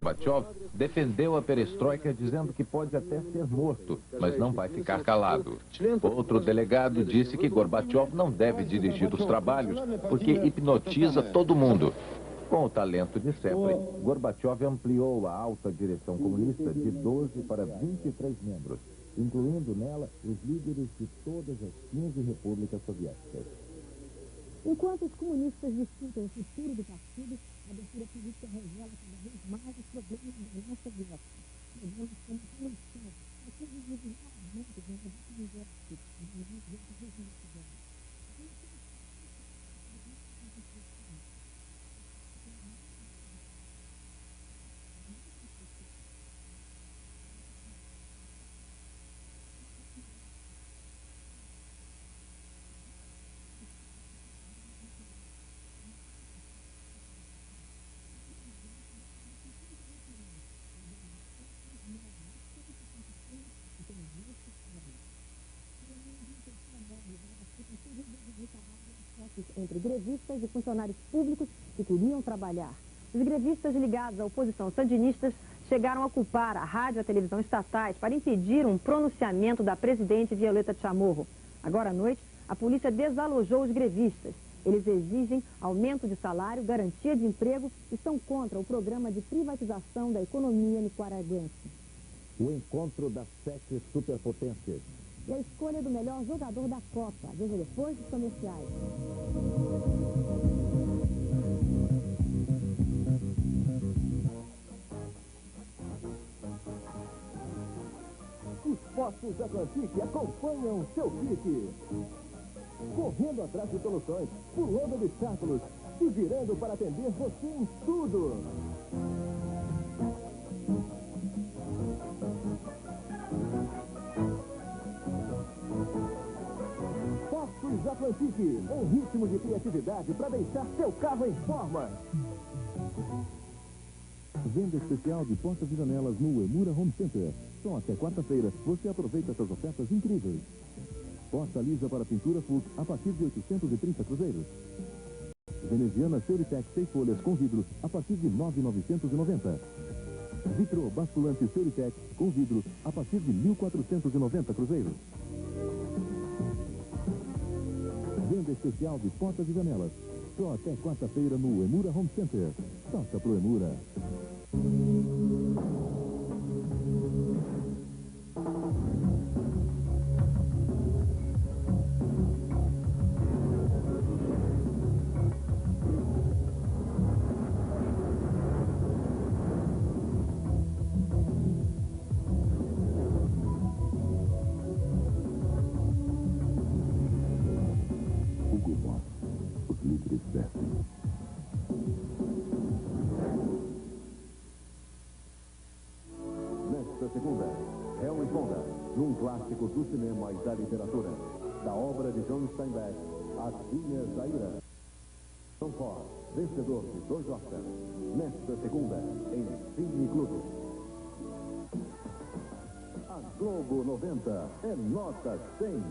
Gorbachev defendeu a perestroika dizendo que pode até ser morto, mas não vai ficar calado. Outro delegado disse que Gorbachev não deve dirigir os trabalhos porque hipnotiza todo mundo. Com o talento de sempre, Gorbachev ampliou a alta direção comunista de 12 para 23 membros, incluindo nela os líderes de todas as 15 repúblicas soviéticas. Enquanto os comunistas discutem o futuro do partido, a abertura política revela cada vez mais os problemas da União Soviética. Problemas como corrupção, a crise de desarmamento de uma exército, entre grevistas e funcionários públicos que queriam trabalhar. Os grevistas ligados à oposição sandinistas chegaram a culpar a rádio e a televisão estatais para impedir um pronunciamento da presidente Violeta Chamorro. Agora à noite, a polícia desalojou os grevistas. Eles exigem aumento de salário, garantia de emprego e são contra o programa de privatização da economia nicaragüense. O encontro das 7 superpotências. E a escolha do melhor jogador da Copa. Veja depois dos comerciais. Os postos Atlantique acompanham seu pique. Correndo atrás de soluções, pulando obstáculos e virando para atender você em tudo. Postos Atlantique, um ritmo de criatividade para deixar seu carro em forma. Venda especial de portas e janelas no Emura Home Center. Só até quarta-feira você aproveita essas ofertas incríveis. Porta lisa para pintura Fux a partir de 830 cruzeiros. Veneziana Seuritec 6 folhas com vidro a partir de 9.990. Vitro basculante Seuritec com vidro a partir de 1.490 cruzeiros. Venda especial de portas e janelas. Só até quarta-feira no Emura Home Center. Toca pro Emura. Hugo Boss. Os líderes vestem. Nesta segunda, Harry Fonda, num clássico do cinema e da literatura, da obra de John Steinbeck, As Vinhas da Ira. John Ford, vencedor de 2 Oscars, nesta segunda, em Cine Clube. A Globo 90 é nota 100.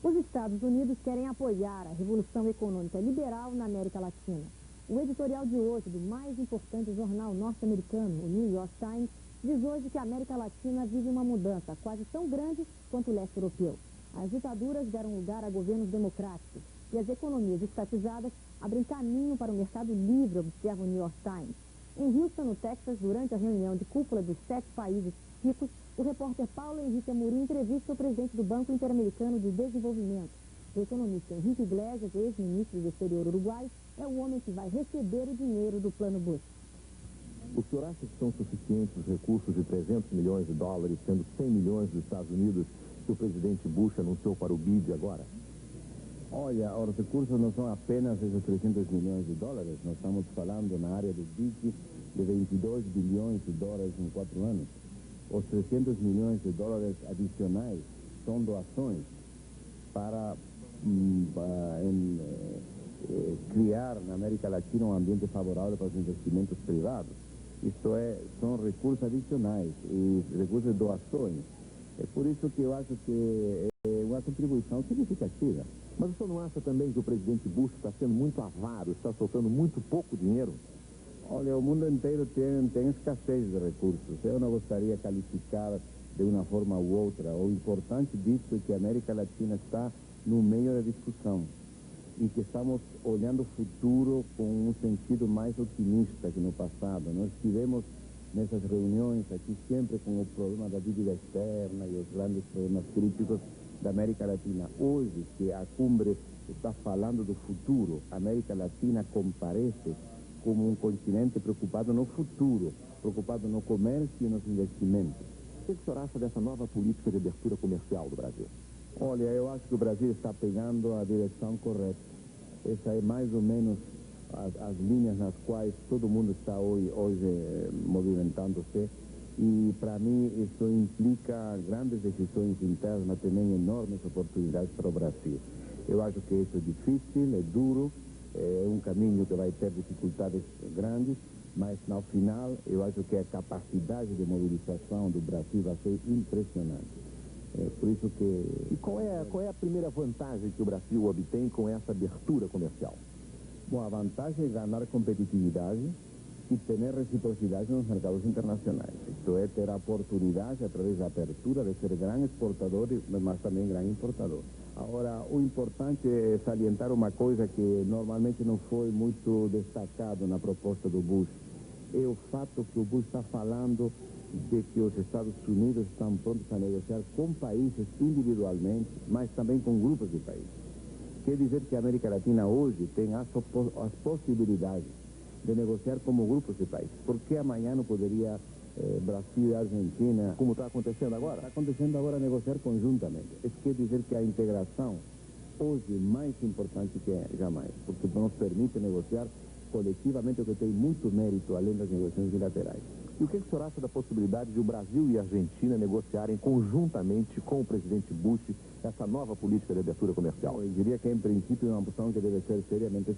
Os Estados Unidos querem apoiar a revolução econômica liberal na América Latina. O editorial de hoje do mais importante jornal norte-americano, o New York Times, diz hoje que a América Latina vive uma mudança quase tão grande quanto o leste europeu. As ditaduras deram lugar a governos democráticos e as economias estatizadas abrem caminho para o mercado livre, observa o New York Times. Em Houston, no Texas, durante a reunião de cúpula dos 7 países ricos, o repórter Paulo Henrique Amorim entrevista o presidente do Banco Interamericano de Desenvolvimento. O economista Henrique Iglesias, ex-ministro do Exterior uruguaio, é o homem que vai receber o dinheiro do Plano Bush. O senhor acha que são suficientes os recursos de 300 milhões de dólares, sendo 100 milhões dos Estados Unidos, que o presidente Bush anunciou para o BID agora? Olha, os recursos não são apenas esses 300 milhões de dólares. Nós estamos falando na área do BID de 22 bilhões de dólares em 4 anos. Os 300 milhões de dólares adicionais são doações para criar na América Latina um ambiente favorável para os investimentos privados. Isto é, são recursos adicionais e recursos de doações. É por isso que eu acho que é um uma contribuição significativa. Mas o senhor não acha também que o presidente Bush está sendo muito avaro, está soltando muito pouco dinheiro? Olha, o mundo inteiro tem escassez de recursos. Eu não gostaria de qualificar de uma forma ou outra. O importante disso é que a América Latina está no meio da discussão e que estamos olhando o futuro com um sentido mais otimista que no passado. Nós estivemos nessas reuniões aqui sempre com o problema da dívida externa e os grandes problemas críticos da América Latina. Hoje, que a cumbre está falando do futuro, a América Latina comparece como um continente preocupado no futuro, preocupado no comércio e nos investimentos. O que o senhor acha dessa nova política de abertura comercial do Brasil? Olha, eu acho que o Brasil está pegando a direção correta. Essa é mais ou menos as linhas nas quais todo mundo está hoje movimentando-se. E, para mim, isso implica grandes decisões internas, mas também enormes oportunidades para o Brasil. Eu acho que isso é difícil, é duro, é um caminho que vai ter dificuldades grandes, mas, no final, eu acho que a capacidade de mobilização do Brasil vai ser impressionante. Por isso que... E qual é a primeira vantagem que o Brasil obtém com essa abertura comercial? Bom, a vantagem é ganhar competitividade e ter reciprocidade nos mercados internacionais. Isto é, ter a oportunidade, através da abertura, de ser grande exportador, mas também grande importador. Agora, o importante é salientar uma coisa que normalmente não foi muito destacado na proposta do Bush. É o fato que o Bush está falando de que os Estados Unidos estão prontos a negociar com países individualmente, mas também com grupos de países. Quer dizer que a América Latina hoje tem as possibilidades de negociar como grupos de países. Por que amanhã não poderia Brasil e Argentina... Como está acontecendo agora? Está acontecendo agora negociar conjuntamente. Isso quer dizer que a integração hoje é mais importante que jamais, porque nos permite negociar coletivamente, o que tem muito mérito além das negociações bilaterais. E o que o senhor acha da possibilidade de o Brasil e a Argentina negociarem conjuntamente com o presidente Bush essa nova política de abertura comercial? Eu diria que, em princípio, é uma opção que deve ser seriamente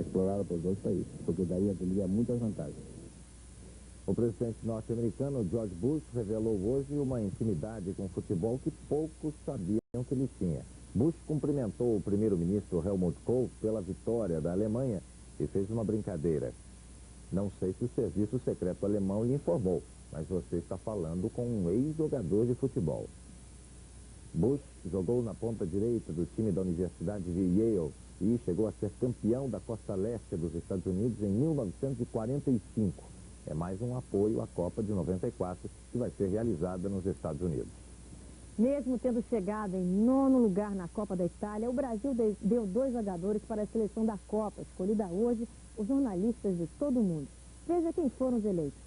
explorada por os dois países, porque teria muitas vantagens. O presidente norte-americano George Bush revelou hoje uma intimidade com o futebol que poucos sabiam que ele tinha. Bush cumprimentou o primeiro-ministro Helmut Kohl pela vitória da Alemanha e fez uma brincadeira. Não sei se o serviço secreto alemão lhe informou, mas você está falando com um ex-jogador de futebol. Bush jogou na ponta direita do time da Universidade de Yale e chegou a ser campeão da costa leste dos Estados Unidos em 1945. É mais um apoio à Copa de 94, que vai ser realizada nos Estados Unidos. Mesmo tendo chegado em 9º lugar na Copa da Itália, o Brasil deu 2 jogadores para a seleção da Copa, escolhida hoje os jornalistas de todo o mundo. Veja quem foram os eleitos.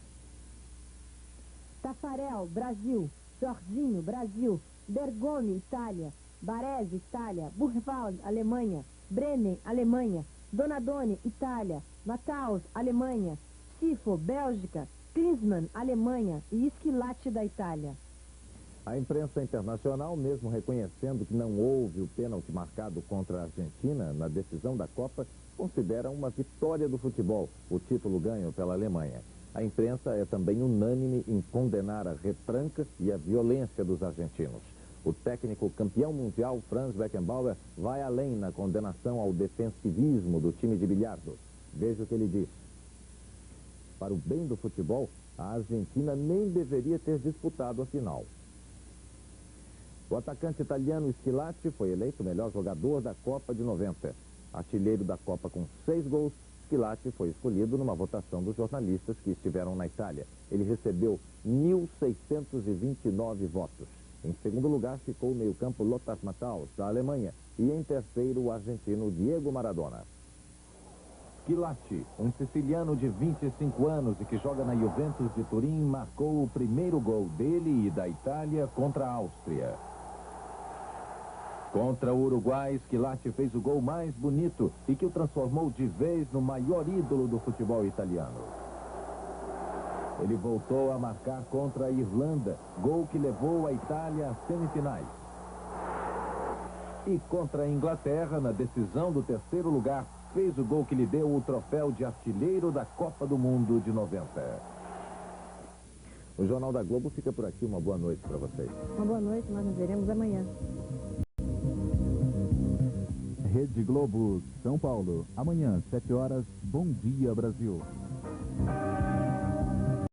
Tafarel, Brasil. Jorginho, Brasil. Bergomi, Itália. Baresi, Itália. Burwald, Alemanha. Bremen, Alemanha. Donadoni, Itália. Matthaus, Alemanha. Schifo, Bélgica. Klinsmann, Alemanha. E Schillaci, da Itália. A imprensa internacional, mesmo reconhecendo que não houve o pênalti marcado contra a Argentina na decisão da Copa, considera uma vitória do futebol, o título ganho pela Alemanha. A imprensa é também unânime em condenar a retranca e a violência dos argentinos. O técnico campeão mundial, Franz Beckenbauer, vai além na condenação ao defensivismo do time de bilhardo. Veja o que ele diz. Para o bem do futebol, a Argentina nem deveria ter disputado a final. O atacante italiano Schillaci foi eleito o melhor jogador da Copa de 90. Artilheiro da Copa com 6 gols, Schillaci foi escolhido numa votação dos jornalistas que estiveram na Itália. Ele recebeu 1.629 votos. Em segundo lugar ficou o meio-campo Lothar Matthaus, da Alemanha, e em terceiro o argentino Diego Maradona. Schillaci, um siciliano de 25 anos e que joga na Juventus de Turim, marcou o primeiro gol dele e da Itália contra a Áustria. Contra o Uruguai, Schillaci fez o gol mais bonito e que o transformou de vez no maior ídolo do futebol italiano. Ele voltou a marcar contra a Irlanda, gol que levou a Itália às semifinais. E contra a Inglaterra, na decisão do terceiro lugar, fez o gol que lhe deu o troféu de artilheiro da Copa do Mundo de 90. O Jornal da Globo fica por aqui. Uma boa noite para vocês. Uma boa noite, nós nos veremos amanhã. Rede Globo, São Paulo. Amanhã, 7 horas, Bom Dia Brasil.